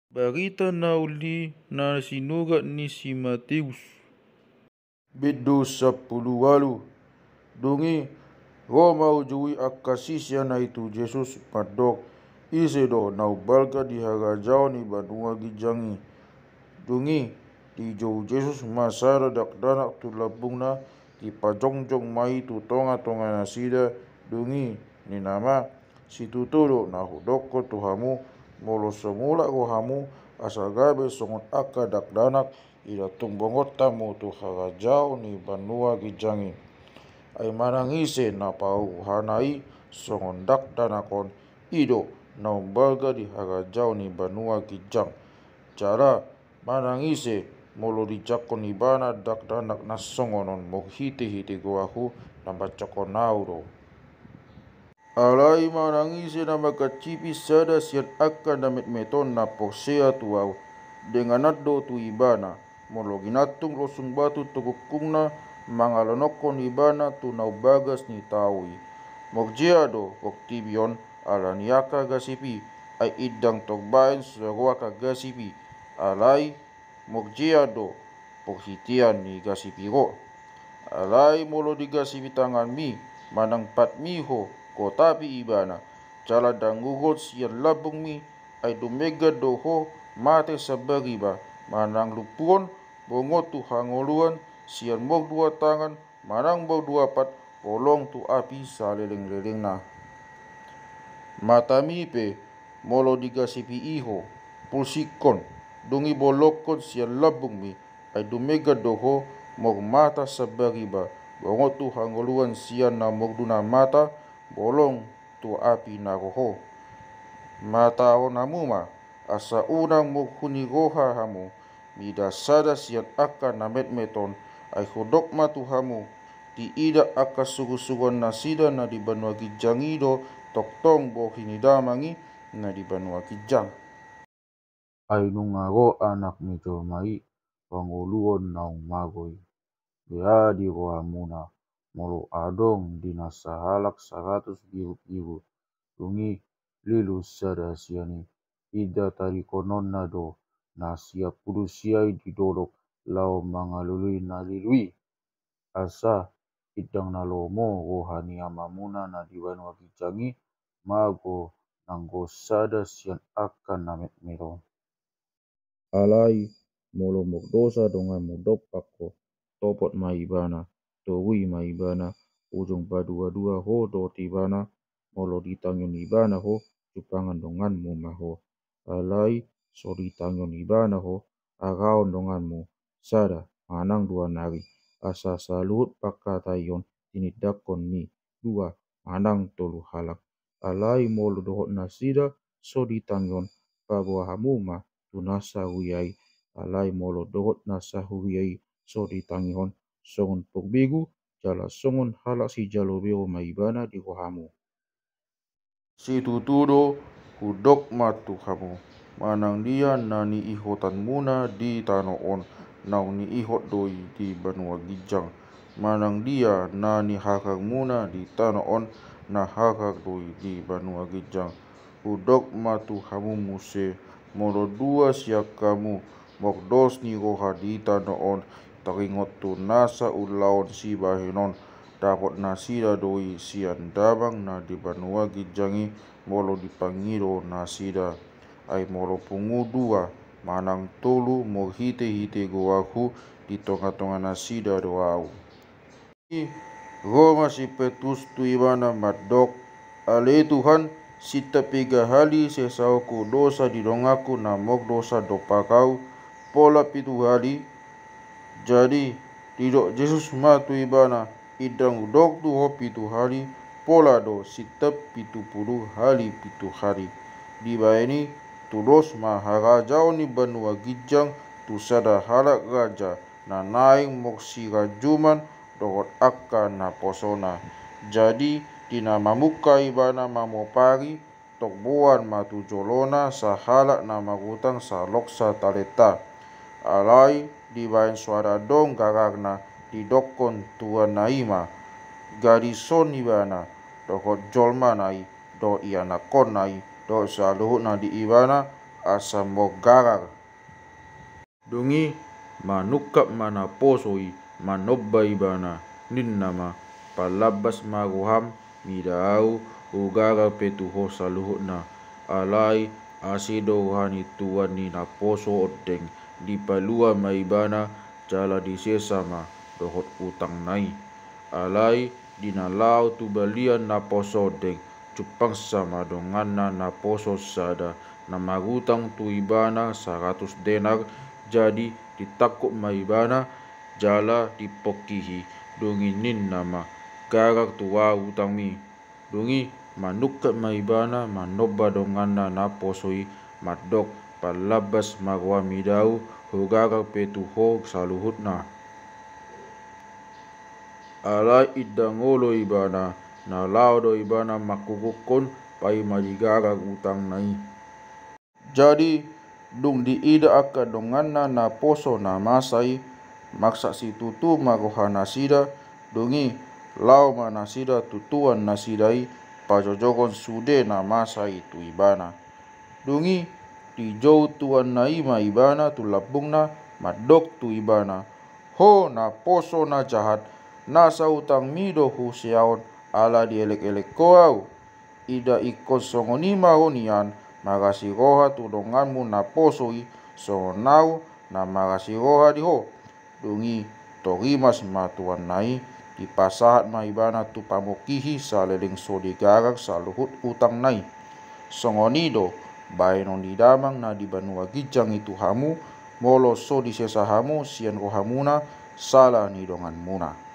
Barita nauli na sinurat ni si Matius. Bidu 10:8 dungi Roma ujui akasisya na itu Jesus padok isedo na ubalga di harajao ni banua gijangi dungi di jau Jesus masara dakdanak tu labungna di pajongjong mai tu tonga nasida dungi ni nama si tutudo na hudoko tuhamu molo semula rohamu asagabe songot aka dakdanak ida tumbongot tamu tu harajao ni banua gijangi ay manangise na pauhanai songon dakdanakon ido na umbalga di harajao ni banua gijang cara manangise molo di jakon ibana dakdanak na songonon moghiti goahu nambacokon nauro alai manangise na makacipi sada siat akan damit meton na posea tuau dengan nado tu ibana molo ginatung losung batu tukukungna mangalonokon ibana tu naubagas ni taui mokjiado koktibion ala niaka gasipi ay idang togbain suagoaka gasipi alai mokjiado poghitian ni gasipiro alai molo di gasipi tangan mi manang patmiho ko tapi ibana cala dangugot sian labung mi ay dumega doho mate sabariba manang lupuon bongot tu hangoluan sian mok dua tangan manang bau dua pat polong tu api saleleng-leleng na mata mi pe molo digasipi iho pulsikon dungi bolokon sian labung mi ay dumega doho mok mata sabariba bongot tu hangoluan sian na mok duna mata bolong tu api na roho mata onamu ma asa unang mok huni roha hamu mida sada sian aka namet meton ay hodok ma tu hamu di ida aka sugu-suguan nasida na di banua gijangido toktong bo hinidamangi na di banua gijang ay nungago anak ni jomai panguluon naung magoi beadi rohamuna molo adong dina sahalak 100 biru-biru dungi lilu sada siani ida tarikonon na do na siap pudusiai didolok lao mangalului nalilui asa idang nalomo rohani amamuna na di banua gijangi mago nanggo sada sian akan namet mero alai molo mok dosa dongan modok pako topot maibana towi maibana ujung badua-dua ho do tibana molo ditangyon ibana ho jupangan donganmu maho alai so ditangyon ibana ho agaon donganmu sada manang dua nari asa salut pakatayon tinidakon mi dua manang tolu halak alai molo dohot nasida so ditangyon pabuahamu ma tunasa huyai alai molo dohot nasa huyai so ditangyon songon pogbigu jala songon halak si jalobeo maibana di rohamu si tutudo hudok matu hamu manang dia nani ihotan muna di tanoon naung ni ihot doi di banua gijang manang dia nani hakak muna di tanoon na hakak doi di banua gijang hudok matu hamu muse molo dua siak kamu mok dos ni roha di tanoon taringot tu nasa ulaon si bahinon dapot nasida doi sian dabang na di banua gijangi molo dipangiro nasida ay molo pungu dua manang tolu mo hite goahu di tonga-tonga nasida doau Roma si Petrus tu ibana madok ale Tuhan sita piga hali sesauku dosa di dongaku na mok dosa dopakau pola pitu hali jadi tidok Jesus matu ibana idang udok tu ho pitu hari pola do sitep 70 hali pitu hari di baini tulos maharajao ni banua gijang tu sada halak raja na naing moksi rajuman dohot akka na posona jadi dina mamuka ibana mamopari tokboan matu jolona sahalak na magutang saloksa taleta alai di bain suara dong garagna di dokon tuan naima garison ibana dohot jolma nai do iana kon nai do saluhut na di ibana asa mogarar. Dungi manukap mana posoi manobba ibana ninnama palabas maruham midau ugara petuho saluhutna alai asido hani tuani na poso odeng di palua maibana jala disesama dohot utang nai alai dinalau tu balian na poso odeng cupang sama dongana na poso sada na magutang tu ibana 100 denar jadi ditakut maibana jala dipokihi dungi ninnama garak tua utang mi dungi manukat maibana manobba dongana na posoi madok palabas marwa midau hugarak petuho saluhutna ala idangolo ibana na laudo ibana makukukon pai madigara utang nai. Jadi dung diida aka dongana na poso na masai maksa si tutu maroha nasida dungi lau manasida tutuan nasidai pajojogon sude na masai tu ibana dungi dijou tuan naima ibana tu labungna madok tu ibana ho na poso na jahat nasa utang mido husiaon ala dielek-elek koau ida ikon songonima honian magasiroha tu donganmu na posoi songonau na magasiroha diho dungi torimas matuan nai dipasahat maibana tu pamokihi saleleng sodigarak saluhut utang nai songonido baenon didamang na dibanua gijang itu hamu molo so disesa hamu sian rohamuna salah ni dongan muna.